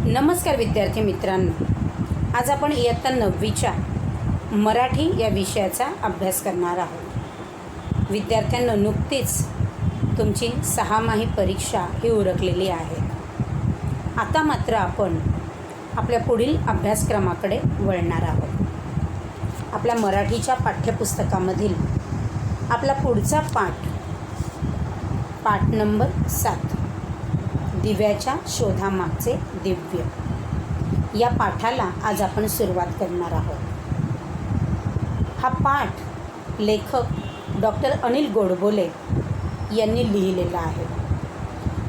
नमस्कार विद्यार्थी मित्रांनो, आज आपण इयत्ता 9वीच्या मराठी या विषयाचा अभ्यास करणार आहोत. विद्यार्थ्यांना नुकतीच तुमची 6माही परीक्षा ही उरकलेली आहे. आता मात्र आपण आपल्या पुढील अभ्यासक्रमाकडे वळणार आहोत. आपल्या मराठीच्या पाठ्यपुस्तकामधील आपला पुढचा पाठ नंबर 7, दिव्याच्या शोधामागचे दिव्य, या पाठाला आज आपण सुरुवात करणार आहोत. हा पाठ लेखक डॉक्टर अनिल गोडबोले यांनी लिहिलेला आहे.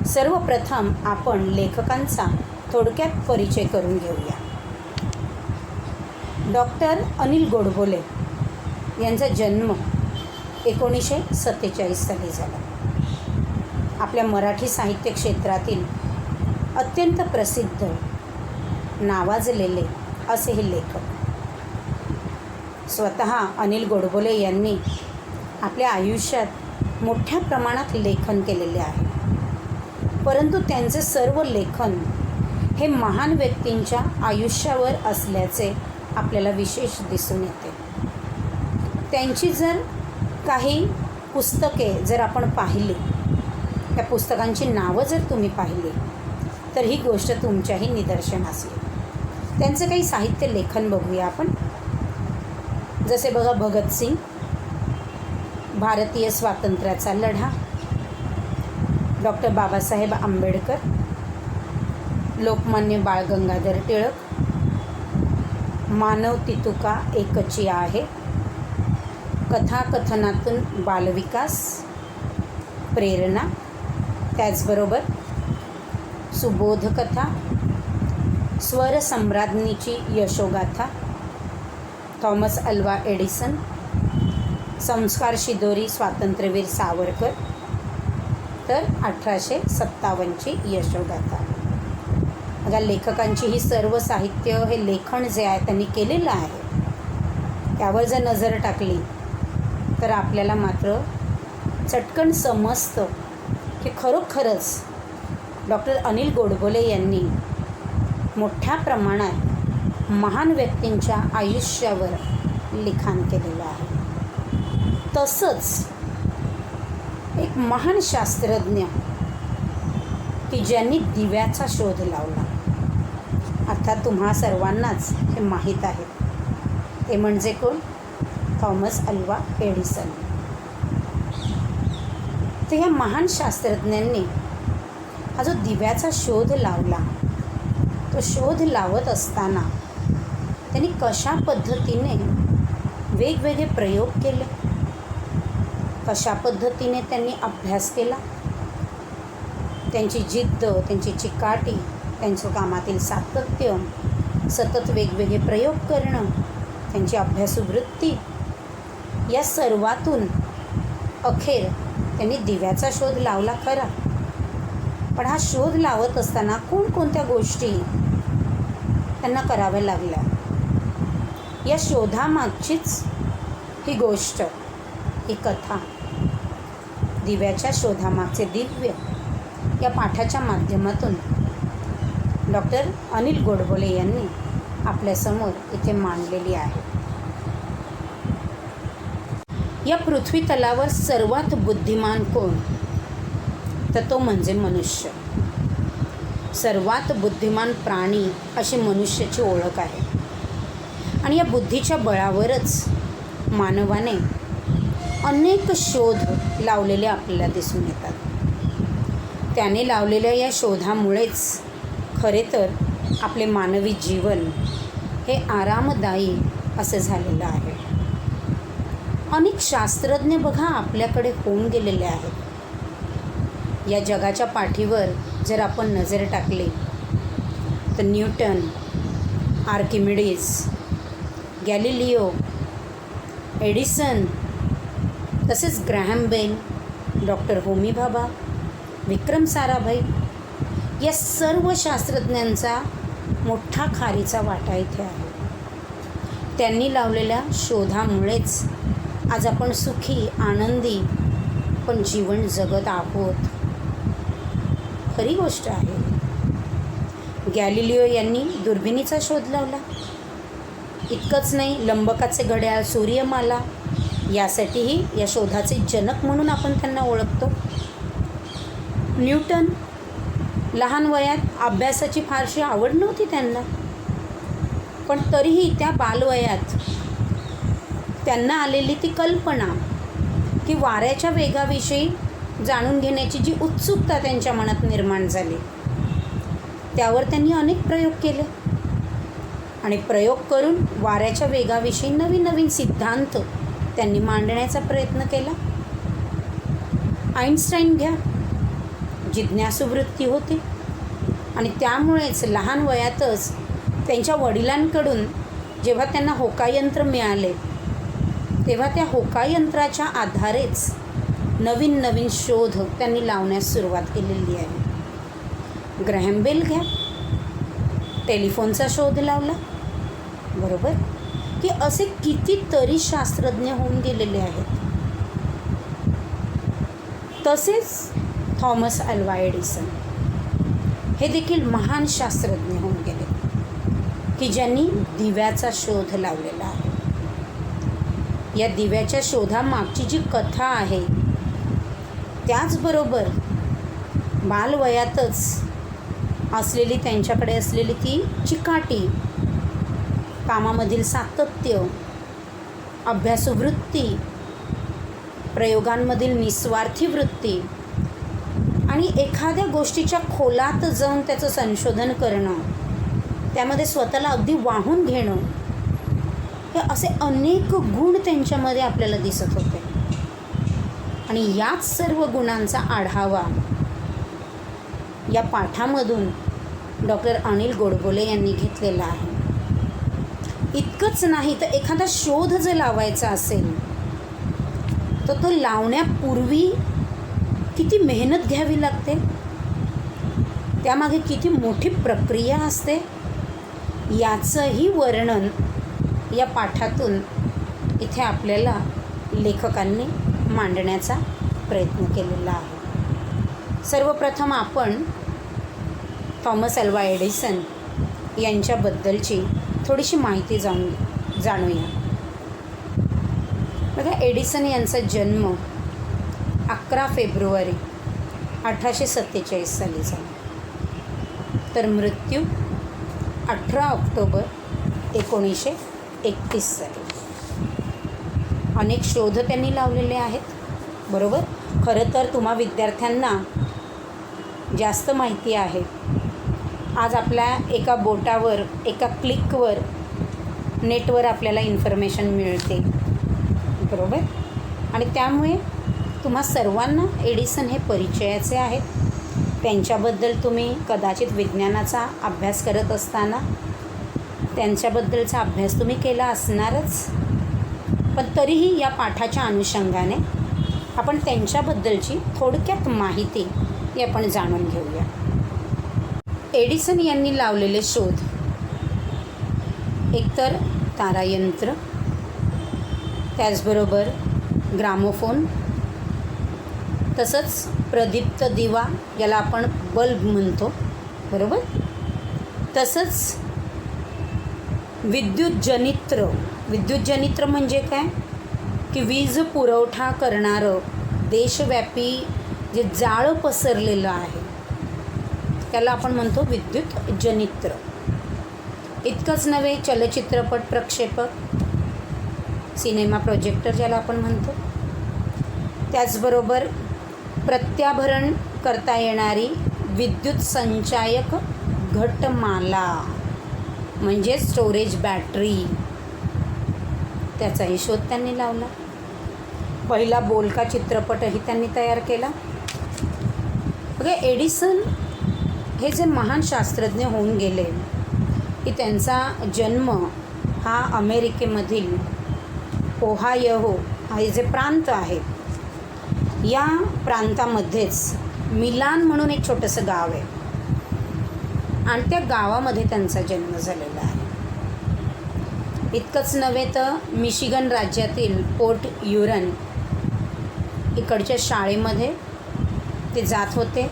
सर्वप्रथम आपण लेखकांचा थोडक्यात परिचय करून घेऊया. डॉक्टर अनिल गोडबोले यांचा जन्म 1947 साली झाला. आपल्या मराठी साहित्य क्षेत्रातील अत्यंत प्रसिद्ध, नावाजलेले असे हे लेखक. स्वतः अनिल गोडबोले यांनी आपल्या आयुष्यात मोठ्या प्रमाणात लेखन केलेले आहे. परंतु त्यांचे सर्व लेखन हे महान व्यक्तींच्या आयुष्यावर असल्याचे आपल्याला विशेष दिसून येते. त्यांची जर काही पुस्तके जर आपण पाहिली, त्या पुस्तकांची नावं जर तुम्ही पाहिली, तर ही गोष्ट तुमच्याही निदर्शनास येईल. त्यांचं काही साहित्य लेखन बघूया आपण. जसे बघा, भगतसिंग, भारतीय स्वातंत्र्याचा लढा, डॉक्टर बाबासाहेब आंबेडकर, लोकमान्य बाळ गंगाधर टिळक, मानवती तुका एकची आहे, कथाकथनातून बालविकास, प्रेरणा, त्याचबरोबर सुबोधकथा, स्वरसम्राज्ञीची यशोगाथा, थॉमस अल्वा एडिसन, संस्कार शिदोरी स्वातंत्र्यवीर सावरकर, तर 1857ची यशोगाथा. बघा, लेखकांची ही सर्व साहित्य, हे लेखन जे आहे त्यांनी केलेलं आहे, त्यावर जर नजर टाकली तर आपल्याला मात्र चटकन समजतं की खरोखरच डॉक्टर अनिल गोडबोले यांनी मोठ्या प्रमाणात महान व्यक्तींच्या आयुष्यावर लिखाण केलेलं आहे. तसंच एक महान शास्त्रज्ञ की ज्यांनी दिव्याचा शोध लावला, अर्थात तुम्हा सर्वांनाच हे माहीत आहे, ते म्हणजे कोण? Thomas Alva Edison. तर या महान शास्त्रज्ञांनी हा जो दिव्याचा शोध लावला, तो शोध लावत असताना त्यांनी कशा पद्धतीने वेगवेगळे प्रयोग केले, कशा पद्धतीने त्यांनी अभ्यास केला, त्यांची जिद्द, त्यांची चिकाटी, त्यांचं कामातील सातत्य, सतत वेगवेगळे प्रयोग करणं, त्यांची अभ्यासू वृत्ती, या सर्वातून अखेर त्यांनी दिव्याचा शोध लावला खरा. पण हा शोध लावत असताना कोणकोणत्या गोष्टी त्यांना कराव्या लागल्या, या शोधामागचीच ही गोष्ट, ही कथा, दिव्याच्या शोधामागचे दिव्य, या पाठाच्या माध्यमातून डॉक्टर अनिल गोडबोले यांनी आपल्यासमोर इथे मांडलेली आहे. या पृथ्वी तलावर सर्वात बुद्धिमान कोण? तर तो म्हणजे मनुष्य. सर्वात बुद्धिमान प्राणी अशी मनुष्याची ओळख आहे. आणि या बुद्धीच्या बळावरच मानवाने अनेक शोध लावलेले आपल्याला दिसून येतात. त्याने लावलेल्या या शोधामुळेच खरे तर आपले मानवी जीवन हे आरामदायी असे झालेलं आहे. अनेक शास्त्रज्ञ बघा आपल्याकडे होऊन गेलेले आहेत. या जगाच्या पाठीवर जर आपण नजर टाकली तर न्यूटन, आर्किमिडीज, गॅलिलिओ, एडिसन, तसेच Graham Bell, doctor Homi Bhabha, Vikram Sarabhai, या सर्व शास्त्रज्ञांचा मोठा खारीचा वाटा इथे आहे. त्यांनी लावलेल्या शोधामुळेच आज आपण सुखी, आनंदी पण जीवन जगत आहोत. खरी गोष्ट आहे. गॅलिलिओ यांनी दुर्बिणीचा शोध लावला. इतकंच नाही, लंबकाचे घड्याळ, सूर्यमाला यासाठीही या शोधाचे जनक म्हणून आपण त्यांना ओळखतो. न्यूटन, लहान वयात अभ्यासाची फारशी आवड नव्हती त्यांना, पण तरीही त्या बालवयात त्यांना आलेली ती कल्पना की वाऱ्याच्या वेगाविषयी जाणून घेण्याची जी उत्सुकता त्यांच्या मनात निर्माण झाली, त्यावर त्यांनी अनेक प्रयोग केले आणि प्रयोग करून वाऱ्याच्या वेगाविषयी नवीन नवीन सिद्धांत त्यांनी मांडण्याचा प्रयत्न केला. आईन्स्टाईन घ्या, जिज्ञासू वृत्ती होती आणि त्यामुळेच लहान वयातच त्यांच्या वडिलांकडून जेव्हा त्यांना होकायंत्र मिळाले, तेव्हा त्या होकायंत्राच्या आधारेच नवीन नवीन शोध त्यांनी लावण्यास सुरुवात केलेली आहे. ग्रॅहम बेल घ्या, टेलिफोनचा शोध लावला, बरोबर की असे कितीतरी शास्त्रज्ञ होऊन गेलेले आहेत. तसेच थॉमस अल्वा एडिसन हे देखील महान शास्त्रज्ञ होऊन गेले की ज्यांनी दिव्याचा शोध लावलेला आहे. या दिव्याच्या शोधामागची जी कथा आहे, त्याचबरोबर बालवयातच असलेली त्यांच्याकडे असलेली ती चिकाटी, कामामधील सातत्य, अभ्यासवृत्ती, प्रयोगांमधील निस्वार्थी वृत्ती आणि एखाद्या गोष्टीच्या खोलात जाऊन त्याचं संशोधन करणं, त्यामध्ये स्वतःला अगदी वाहून घेणं, हे असे अनेक गुण त्यांच्यामध्ये आपल्याला दिसत होते. आणि याच सर्व गुणांचा आढावा या पाठामधून डॉक्टर अनिल गोडबोले यांनी घेतलेला आहे. इतकंच नाही तर एखादा शोध जर लावायचा असेल तर तो लावण्यापूर्वी किती मेहनत घ्यावी लागते, त्यामागे किती मोठी प्रक्रिया असते, याचंही वर्णन या पाठातून इथे आपल्याला लेखकांनी मांडण्याचा प्रयत्न केलेला आहे. सर्वप्रथम आपण थॉमस अल्वा एडिसन यांच्याबद्दलची थोडीशी माहिती जाणूया. बघा, एडिसन यांचा जन्म 11 फेब्रुवारी 1847 साली झाला, तर मृत्यू 18 ऑक्टोबर 1931 साली. अनेक शोध त्यांनी लावलेले आहेत, बरोबर. खरं तर तुम्हा विद्यार्थ्यांना जास्त माहिती आहे. आज आपल्या एका बोटावर, एका क्लिकवर नेटवर आपल्याला इन्फॉर्मेशन मिळते, बरोबर. आणि त्यामुळे तुम्हा सर्वांना एडिसन हे परिचयाचे आहेत. त्यांच्याबद्दल तुम्ही कदाचित विज्ञानाचा अभ्यास करत असताना त्यांच्याबद्दलचा अभ्यास तुम्ही केला असणारच, पण तरीही या पाठाच्या अनुषंगाने आपण त्यांच्याबद्दलची थोडक्यात माहिती ही आपण जाणून घेऊया. एडिसन यांनी लावलेले शोध एकतर तारायंत्र, त्याचबरोबर ग्रामोफोन, तसंच प्रदीप्त दिवा ज्याला आपण बल्ब म्हणतो, बरोबर. तसंच विद्युतजनित्र. विद्युतजनित्र म्हणजे काय की वीज पुरवठा करणारं देशव्यापी जे जाळं पसरलेलं आहे त्याला आपण म्हणतो विद्युतजनित्र. इतकंच नव्हे, चलचित्रपट प्रक्षेपक, सिनेमा प्रोजेक्टर ज्याला आपण म्हणतो. त्याचबरोबर प्रत्याभरण करता येणारी विद्युत संचायक घटमाला म्हणजे स्टोरेज बॅटरी, त्याचाही शोध त्यांनी लावला. पहिला बोलका चित्रपटही त्यांनी तयार केला. बघा, एडिसन हे जे महान शास्त्रज्ञ होऊन गेले की त्यांचा जन्म हा अमेरिकेमधील ओहायो हे जे प्रांत आहे, या प्रांतामध्येच मिलान म्हणून एक छोटंसं गाव आहे आणि त्या गावामध्ये त्यांचा जन्म झालेला आहे. इतकंच नव्हे तर मिशिगन राज्यातील पोर्ट युरन इकडच्या शाळेमध्ये ते जात होते.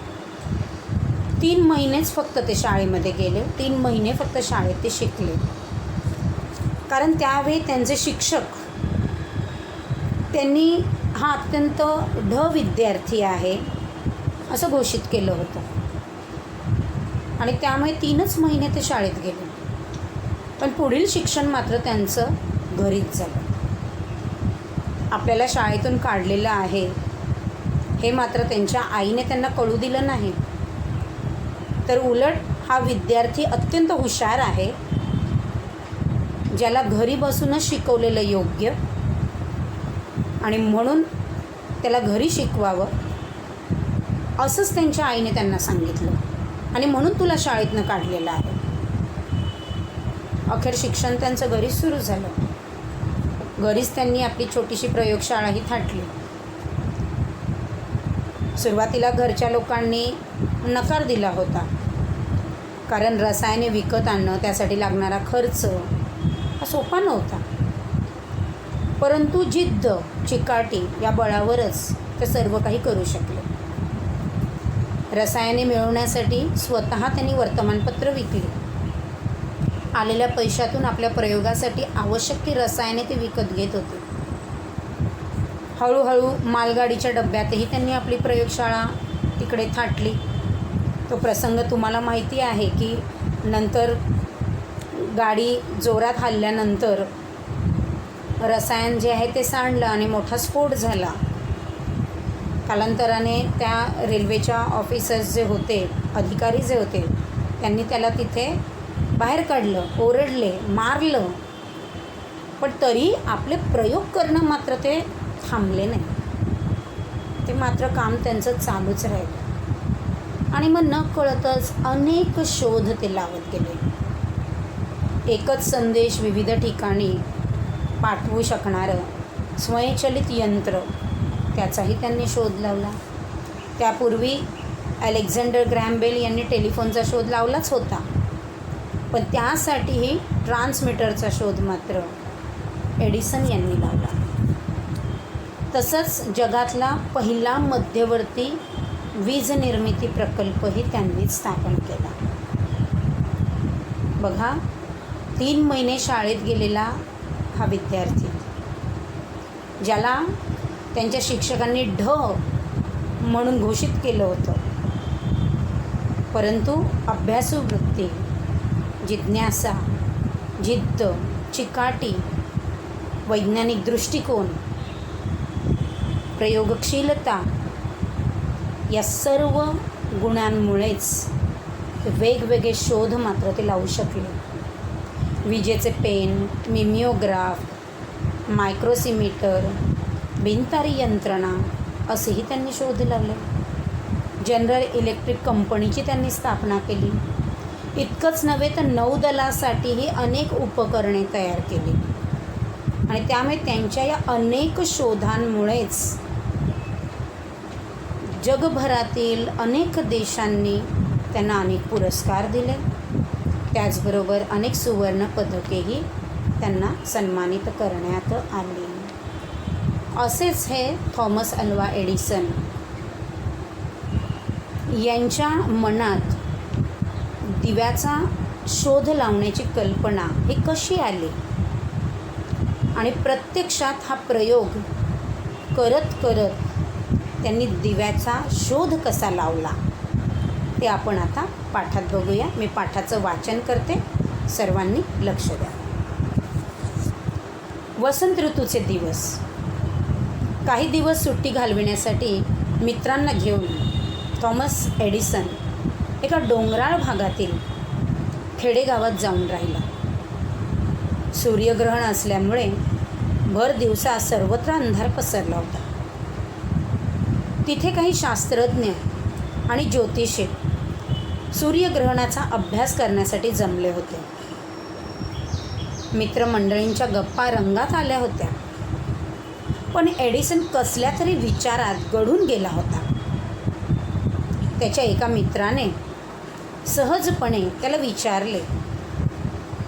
3 महिनेच फक्त ते शाळेमध्ये गेले, 3 महिने फक्त शाळेत ते शिकले. कारण त्यावेळी त्यांचे शिक्षक त्यांनी हा अत्यंत विद्यार्थी आहे असं घोषित केलं होतं आणि त्यामुळे 3च महिने ते शाळेत गेले. पण पुढील शिक्षण मात्र त्यांचं घरीच झालं. आपल्याला शाळेतून काढलेलं आहे हे मात्र त्यांच्या आईने त्यांना कळू दिलं नाही. तर उलट हा विद्यार्थी अत्यंत हुशार आहे, ज्याला घरी बसूनच शिकवलेलं योग्य आणि म्हणून त्याला घरी शिकवावं असंच त्यांच्या आईने त्यांना सांगितलं आणि म्हणून तुला शाळेतनं काढलेलं आहे. अखेर शिक्षण त्यांचं घरीच सुरू झालं. घरीच त्यांनी आपली छोटीशी प्रयोगशाळाही थाटली. सुरुवातीला घरच्या लोकांनी नकार दिला होता, कारण रसायने विकत आणणं, त्यासाठी लागणारा खर्च हा सोपा नव्हता. परंतु जिद्द, चिकाटी या बळावरच ते सर्व काही करू शकले. रसायने मिळवण्यासाठी स्वतः त्यांनी वर्तमानपत्र विकली. आलेल्या पैशातून आपल्या प्रयोगासाठी आवश्यक ती रसायने ते विकत घेत होते. हळूहळू मालगाडीच्या डब्यातही त्यांनी आपली प्रयोगशाळा तिकडे थाटली. तो प्रसंग तुम्हाला माहिती आहे की नंतर गाडी जोरात हलल्यानंतर रसायन जे आहे ते सांडलं आणि मोठा स्फोट झाला. कालांतराने त्या रेल्वेच्या ऑफिसर्स जे होते, अधिकारी जे होते, त्यांनी त्याला तिथे बाहेर काढलं, ओरडले, मारलं. पण तरी आपले प्रयोग करणं मात्र ते थांबले नाही. ते मात्र काम त्यांचं चालूच राहिलं आणि मग नकळतच अनेक शोध ते लावत गेले. एकच संदेश विविध ठिकाणी पाठवू शकणारं स्वयंचलित यंत्र, त्याचाही त्यांनी शोध लावला. त्यापूर्वी अलेक्झांडर ग्रॅहम बेल यांनी टेलिफोनचा शोध लावलाच होता, पण त्यासाठीही ट्रान्समीटरचा शोध मात्र एडिसन यांनी लावला. तसंच जगातला पहिला मध्यवर्ती वीज निर्मिती प्रकल्पही त्यांनीच स्थापन केला. बघा, 3 महिने शाळेत गेलेला हा विद्यार्थी, ज्याला त्यांच्या शिक्षकांनी म्हणून घोषित केलं होतं, परंतु अभ्यासू वृत्ती, जिज्ञासा, जिद्द, चिकाटी, वैज्ञानिक दृष्टिकोन, प्रयोगशीलता या सर्व गुणांमुळेच वेगवेगळे शोध मात्र ते लावू शकले. विजेचे पेन, मिमिओग्राफ, मायक्रोसिमीटर, बिनतारी यंत्रणा असेही त्यांनी शोध लावले. जनरल इलेक्ट्रिक कंपनीची त्यांनी स्थापना केली. इतकंच नव्हे तर नौदलासाठीही अनेक उपकरणे तयार केली आणि त्यामुळे त्यांच्या या अनेक शोधांमुळेच जगभरातील अनेक देशांनी त्यांना अनेक पुरस्कार दिले. त्याचबरोबर अनेक सुवर्ण पदकेही त्यांना सन्मानित करण्यात आली. असेच हे थॉमस अल्वा एडिसन यांच्या मनात दिव्याचा शोध लावण्याची कल्पना ही कशी आली आणि प्रत्यक्षात हा प्रयोग करत करत त्यांनी दिव्याचा शोध कसा लावला ते आपण आता पाठात बघूया. मी पाठाचं वाचन करते, सर्वांनी लक्ष द्या. वसंत ऋतूचे दिवस. काही दिवस सुट्टी घालविण्यासाठी मित्रांना घेऊन थॉमस एडिसन एका डोंगराळ भागातील खेडेगावात जाऊन राहिला. सूर्यग्रहण असल्यामुळे भर दिवसा सर्वत्र अंधार पसरला होता. तिथे काही शास्त्रज्ञ आणि ज्योतिषी सूर्यग्रहणाचा अभ्यास करण्यासाठी जमले होते. मित्रमंडळींच्या गप्पा रंगात आल्या होत्या, पण एडिसन कसल्या तरी विचारात गढून गेला होता. त्याच्या एका मित्राने सहजपणे त्याला विचारले,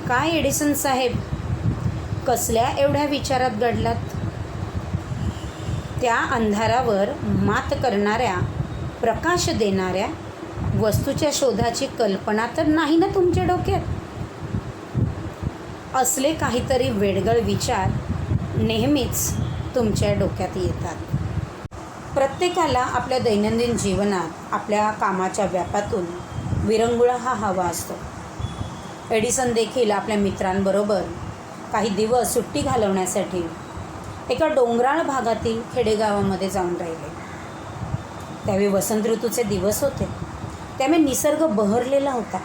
काय एडिसन साहेब, कसल्या एवढ्या विचारात गढलात? त्या अंधारावर मात करणाऱ्या, प्रकाश देणाऱ्या वस्तूच्या शोधाची कल्पना तर नाही ना तुमच्या डोक्यात? असले काहीतरी वेडगळ विचार नेहमीच तुमच्या डोक्यात येतात. प्रत्येकाला आपल्या दैनंदिन जीवनात आपल्या कामाच्या व्यापातून विरंगुळा हा हवा असतो. एडिसन देखील आपल्या मित्रांबरोबर काही दिवस सुट्टी घालवण्यासाठी एका डोंगराळ भागातील खेडेगावामध्ये जाऊन राहिले. त्यावेळी वसंत ऋतूचे दिवस होते. त्यामुळे निसर्ग बहरलेला होता.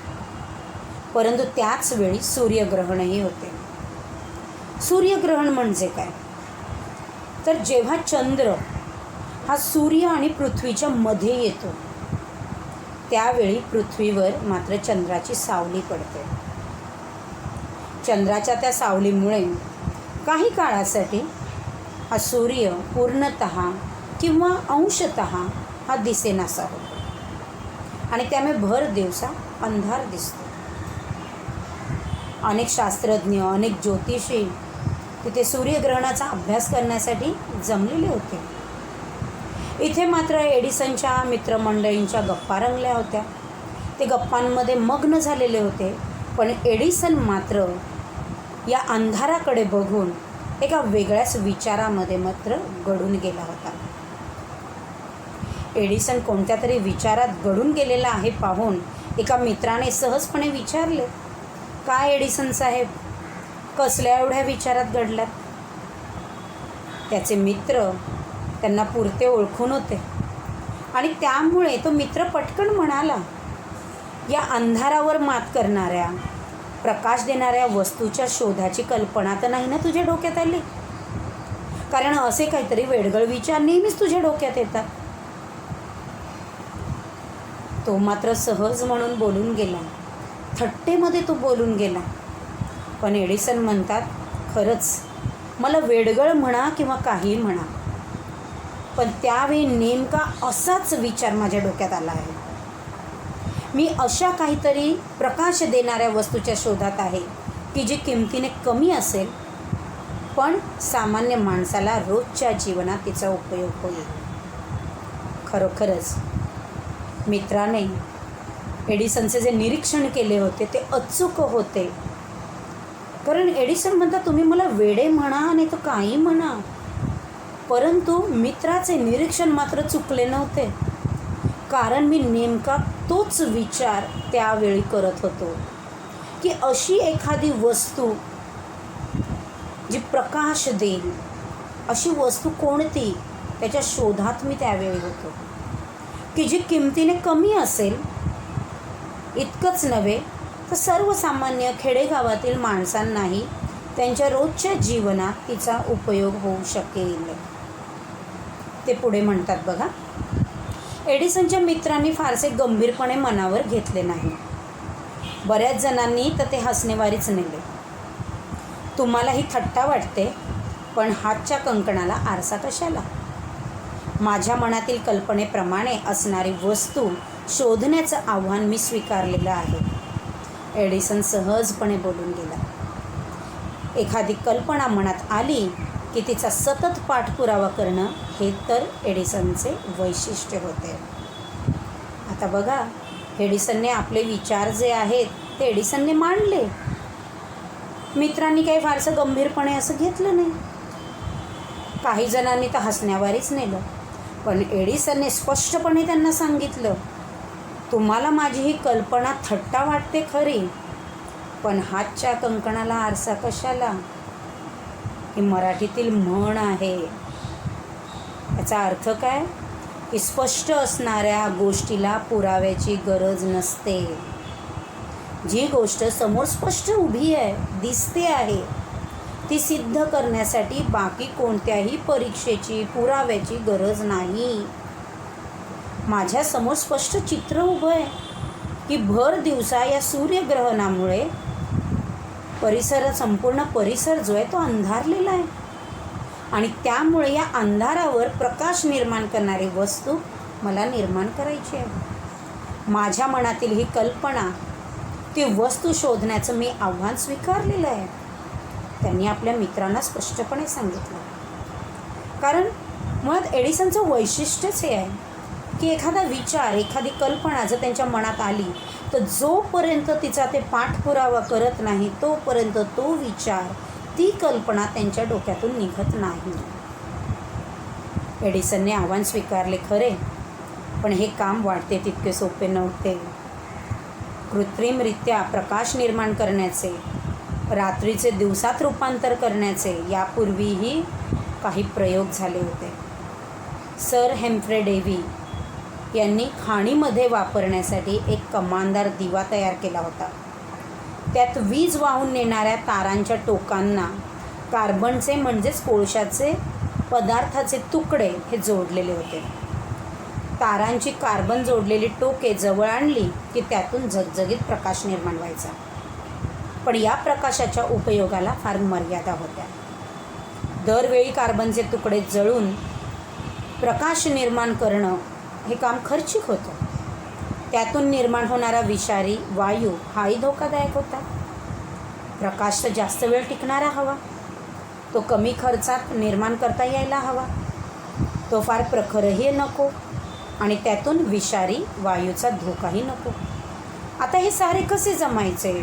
परंतु त्याच वेळी सूर्यग्रहणही होते. सूर्यग्रहण म्हणजे काय? तर जेव्हा चंद्र हा सूर्य आणि पृथ्वीच्या मध्ये येतो त्यावेळी पृथ्वीवर मात्र चंद्राची सावली पडते. चंद्राच्या त्या सावलीमुळे काही काळासाठी हा सूर्य पूर्णतः किंवा अंशतः हा दिसेनासा होतो आणि त्यामुळे भर दिवसा अंधार दिसतो. अनेक शास्त्रज्ञ, अनेक ज्योतिषी तिथे सूर्यग्रहणाचा अभ्यास करण्यासाठी जमलेले होते. इथे मात्र एडिसनच्या मित्रमंडळींच्या गप्पा रंगल्या होत्या. ते गप्पांमध्ये मग्न झालेले होते. पण एडिसन मात्र या अंधाराकडे बघून एका वेगळ्याच विचारामध्ये मात्र गढून गेला होता. एडिसन कोणत्या तरी विचारात गढून गेलेला आहे पाहून एका मित्राने सहजपणे विचारले, काय एडिसन साहेब, कसल्या एवढ्या विचारात गढलात? त्याचे मित्र त्यांना पुरते ओळखून होते आणि त्यामुळे तो मित्र पटकन म्हणाला, या अंधारावर मात करणाऱ्या, प्रकाश देणाऱ्या वस्तूच्या शोधाची कल्पना तर नाही ना तुझ्या डोक्यात आली? कारण असे काहीतरी वेडगळ विचार नेहमीच तुझ्या डोक्यात येतात. तो मात्र सहज म्हणून बोलून गेला, थट्टेमध्ये तो बोलून गेला. पण एडिसन म्हणतात, खरंच मला वेडगळ म्हणा किंवा काही म्हणा, पण त्यावेळी नेमका असाच विचार माझ्या डोक्यात आला आहे. मी अशा काहीतरी प्रकाश देणाऱ्या वस्तूच्या शोधात आहे की जी किमतीने कमी असेल पण सामान्य माणसाला रोजच्या जीवनात तिचा उपयोग होईल. खरोखरच मित्राने एडिसनचे जे निरीक्षण केले होते ते अचूक होते. कारण एडिसन म्हणतात, तुम्ही मला वेडे म्हणा नाही तर काही म्हणा, परंतु मित्राचे निरीक्षण मात्र चुकले नव्हते. कारण मी नेमका तोच विचार त्यावेळी करत होतो की अशी एखादी वस्तू जी प्रकाश देईल अशी वस्तू कोणती, त्याच्या शोधात मी त्यावेळी होतो की जी किमतीने कमी असेल. इतकंच नव्हे तर सर्वसामान्य खेडेगावातील माणसांनाही त्यांच्या रोजच्या जीवनात तिचा उपयोग होऊ शकेल. ते पुढे म्हणतात बघा, एडिसनच्या मित्रांनी फारसे गंभीरपणे मनावर घेतले नाही. बऱ्याच जणांनी तर ते हसणेवारीच नेले. तुम्हाला ही थट्टा वाटते, पण हातच्या कंकणाला आरसा कशाला? माझ्या मनातील कल्पनेप्रमाणे असणारी वस्तू शोधण्याचं आव्हान मी स्वीकारलेलं आहे. एडिसन सहजपणे बोलून गेला. एखादी कल्पना मनात आली की तिचा सतत पाठपुरावा करणं हे तर एडिसनचे वैशिष्ट्य होते. आता बघा, एडिसनने आपले विचार जे आहेत ते एडिसनने मांडले. मित्रांनी काही फारसं गंभीरपणे असं घेतलं नाही. काही जणांनी तर हसण्यावारीच नेलं. पण एडिसनने स्पष्टपणे त्यांना सांगितलं, तुम्हाला माझी ही कल्पना थट्टा वाटते खरी, पण हातच्या कंकणाला आरसा कशाला? ही मराठीतील म्हण आहे. याचा अर्थ काय की स्पष्ट असणाऱ्या गोष्टीला पुराव्याची गरज नसते. जी गोष्ट समोर स्पष्ट उभी आहे, दिसते आहे, ती सिद्ध करण्यासाठी बाकी कोणत्याही परीक्षेची, पुराव्याची गरज नाही. माझ्यासमोर स्पष्ट चित्र उभं आहे की भर दिवसा या सूर्यग्रहणामुळे संपूर्ण परिसर जो आहे तो अंधारलेला आहे आणि त्यामुळे या अंधारावर प्रकाश निर्माण करणारी वस्तू मला निर्माण करायची आहे. माझ्या मनातील ही कल्पना, ती वस्तू शोधण्याचं मी आव्हान स्वीकारलेलं आहे. त्यांनी आपल्या मित्रांना स्पष्टपणे सांगितलं. कारण मुळात एडिसनचं वैशिष्ट्यच हे आहे की एखादा विचार, एखादी कल्पना जर त्यांच्या मनात आली तर जोपर्यंत तिचा ते पाठपुरावा करत नाही तोपर्यंत तो विचार, ती कल्पना त्यांच्या डोक्यातून निघत नाही. एडिसनने आव्हान स्वीकारले खरे, पण हे काम वाटते तितके सोपे नव्हते. कृत्रिमरित्या प्रकाश निर्माण करण्याचे, रात्रीचे दिवसात रूपांतर करण्याचे यापूर्वीही काही प्रयोग झाले होते. सर हेम्फ्रे डेव्ही यांनी खाणीमध्ये वापरण्यासाठी एक कमानदार दिवा तयार केला होता. त्यात वीज वाहून नेणाऱ्या तारांच्या टोकांना कार्बनचे म्हणजेच कोळशाचे पदार्थाचे तुकडे हे जोडलेले होते. तारांची कार्बन जोडलेली टोके जवळ आणली की त्यातून झगझगीत प्रकाश निर्माण व्हायचा. पण या प्रकाशाच्या उपयोगाला फार मर्यादा होत्या. दरवेळी कार्बनचे तुकडे जळून प्रकाश निर्माण करणं हे काम खर्चिक होतं. त्यातून निर्माण होणारा विषारी वायू हाही धोकादायक होता. प्रकाश तर जास्त वेळ टिकणारा हवा, तो कमी खर्चात निर्माण करता यायला हवा, तो फार प्रखरही नको आणि त्यातून विषारी वायूचा धोकाही नको. आता हे सारे कसे जमायचे?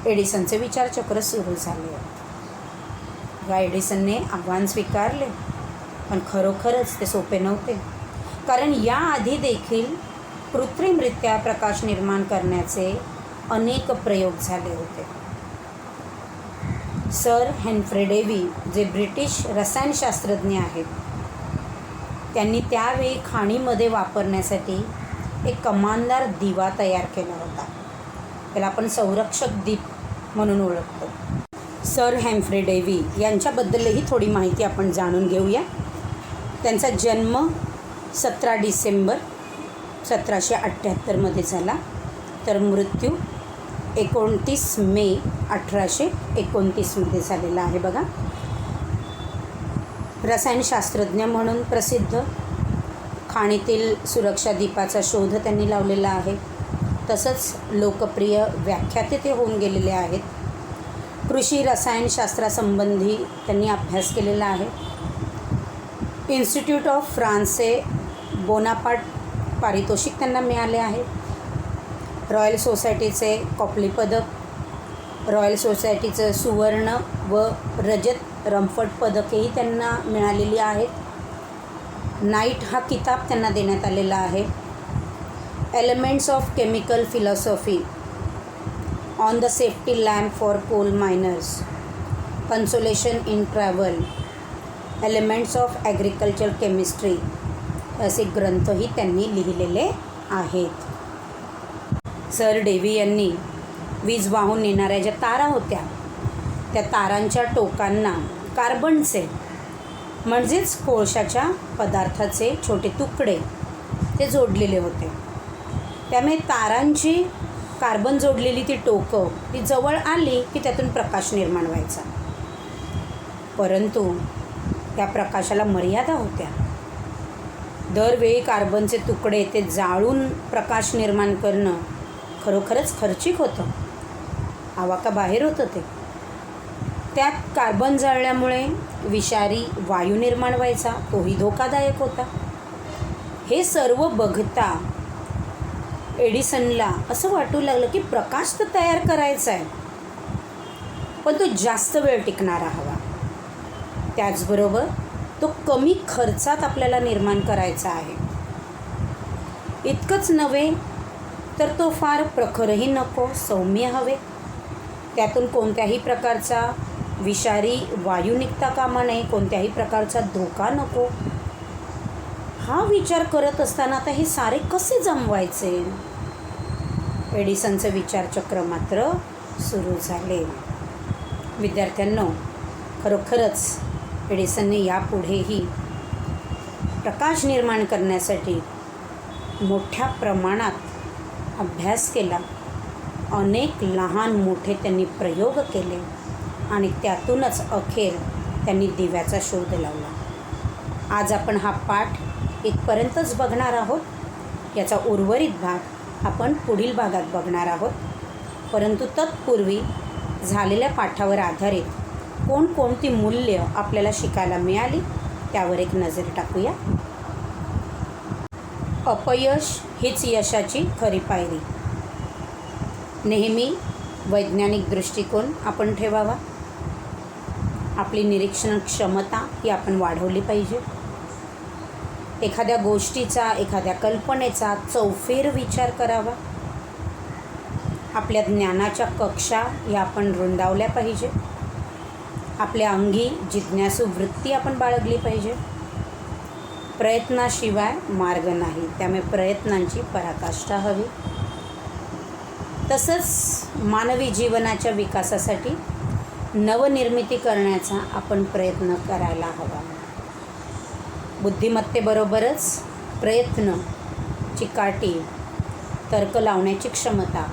एडिसनचे विचारचक्र सुरू झाले. एडिसनने आव्हान स्वीकारले, पण खरोखरच ते सोपे नव्हते. कारण याआधी देखील कृत्रिमरित्या प्रकाश निर्माण करण्याचे अनेक प्रयोग झाले होते. सर हेम्फ्रे डेव्ही जे ब्रिटिश रसायनशास्त्रज्ञ आहेत, त्यांनी त्यावेळी खाणीमध्ये वापरण्यासाठी एक कमानदार दिवा तयार केला होता. त्याला आपण संरक्षक दीप म्हणून ओळखतो. सर हेम्फ्रे डेव्ही यांच्याबद्दलही थोडी माहिती आपण जाणून घेऊया. त्यांचा जन्म 17 डिसेंबर 1778 झाला, तर मृत्यू 29 मे 1829 झालेला आहे. बघा, रसायनशास्त्रज्ञ म्हणून प्रसिद्ध, खाणीतील सुरक्षा दीपाचा शोध त्यांनी लावलेला आहे. तसंच लोकप्रिय व्याख्याते ते होऊन गेलेले आहेत. कृषी रसायनशास्त्रासंबंधी त्यांनी अभ्यास केलेला आहे. इन्स्टिट्यूट ऑफ फ्रान्से बोनापार्ट पारितोषिक त्यांना मिळाले आहे. रॉयल सोसायटीचे कॉपली पदक, रॉयल सोसायटीचं सुवर्ण व रजत रमफर्ड पदकेही त्यांना मिळालेली आहेत. नाईट हा किताब त्यांना देण्यात आलेला आहे. Elements of chemical philosophy, on the safety lamp for coal miners, consolation in travel, elements of agriculture chemistry असे ग्रंथही त्यांनी लिहिलेले आहेत. सर डेव्ही यांनी वीज वाहून नेणाऱ्या ज्या तारा होत्या त्या तारांच्या टोकांना कार्बनचे म्हणजेच कोळशाच्या पदार्थाचे छोटे तुकडे ते जोडलेले होते. त्यामुळे तारांची कार्बन जोडलेली ती टोकं ती जवळ आली की त्यातून प्रकाश निर्माण व्हायचा. परंतु त्या प्रकाशाला मर्यादा होत्या. दरवेळी कार्बनचे तुकडे ते जाळून प्रकाश निर्माण करणं खरोखरच खर्चिक होतं, आवाकाबाहेर होतं ते. त्यात कार्बन जाळल्यामुळे विषारी वायू निर्माण व्हायचा, तोही धोकादायक होता. हे सर्व बघता एडिसनला असं वाटू लागलं की प्रकाश तर तयार करायचा आहे, पण तो जास्त वेळ टिकणारा हवा. त्याचबरोबर तो कमी खर्चात आपल्याला निर्माण करायचा आहे. इतकंच नव्हे तर तो फार प्रखरही नको, सौम्य हवे. त्यातून कोणत्याही प्रकारचा विषारी वायू निघता कामा नये, कोणत्याही प्रकारचा धोका नको. हा विचार करत असताना आता हे सारे कसे जमवायचे? एडिसनचं विचारचक्र मात्र सुरू झाले. विद्यार्थ्यांनो, खरोखरच एडिसनने यापुढेही प्रकाश निर्माण करण्यासाठी मोठ्या प्रमाणात अभ्यास केला. अनेक लहान मोठे त्यांनी प्रयोग केले आणि त्यातूनच अखेर त्यांनी दिव्याचा शोध लावला. आज आपण हा पाठ इथपर्यंतच बघणार आहोत. याचा उर्वरित भाग आपण पुढील भागात बघणार आहोत. परंतु तत्पूर्वी झालेल्या पाठावर आधारित कोणकोणती मूल्य आपल्याला शिकायला मिळाली त्यावर एक नजर टाकूया. अपयश हीच यशाची खरी पायरी. नेहमी वैज्ञानिक दृष्टिकोन आपण ठेवावा. आपली निरीक्षण क्षमता ही आपण वाढवली पाहिजे. एखाद्या गोष्टीचा, एखाद्या कल्पनेचा चौफेर विचार करावा. आपल्या ज्ञानाच्या कक्षा या आपण रुंदावल्या पाहिजे. आपल्या अंगी जिज्ञासू वृत्ती आपण बाळगली पाहिजे. प्रयत्नाशिवाय मार्ग नाही, त्यामुळे प्रयत्नांची पराकाष्ठा हवी. तसंच मानवी जीवनाच्या विकासासाठी नवनिर्मिती करण्याचा आपण प्रयत्न करायला हवा. बुद्धिमत्तेबरोबरच प्रयत्न, चिकाटी, तर्क लावण्याची क्षमता,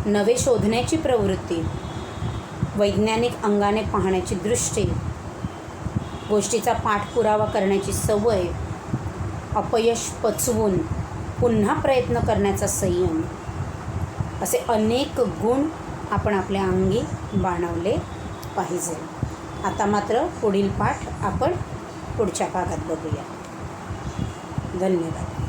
नवे शोधण्याची प्रवृत्ती, वैज्ञानिक अंगाने पाहण्याची दृष्टी, गोष्टीचा पाठपुरावा करण्याची सवय, अपयश पचवून पुन्हा प्रयत्न करण्याचा संयम, असे अनेक गुण आपण आपल्या अंगी बाणवले पाहिजे. आता मात्र पुढील पाठ आपण पुढच्या भागात बघूया. धन्यवाद.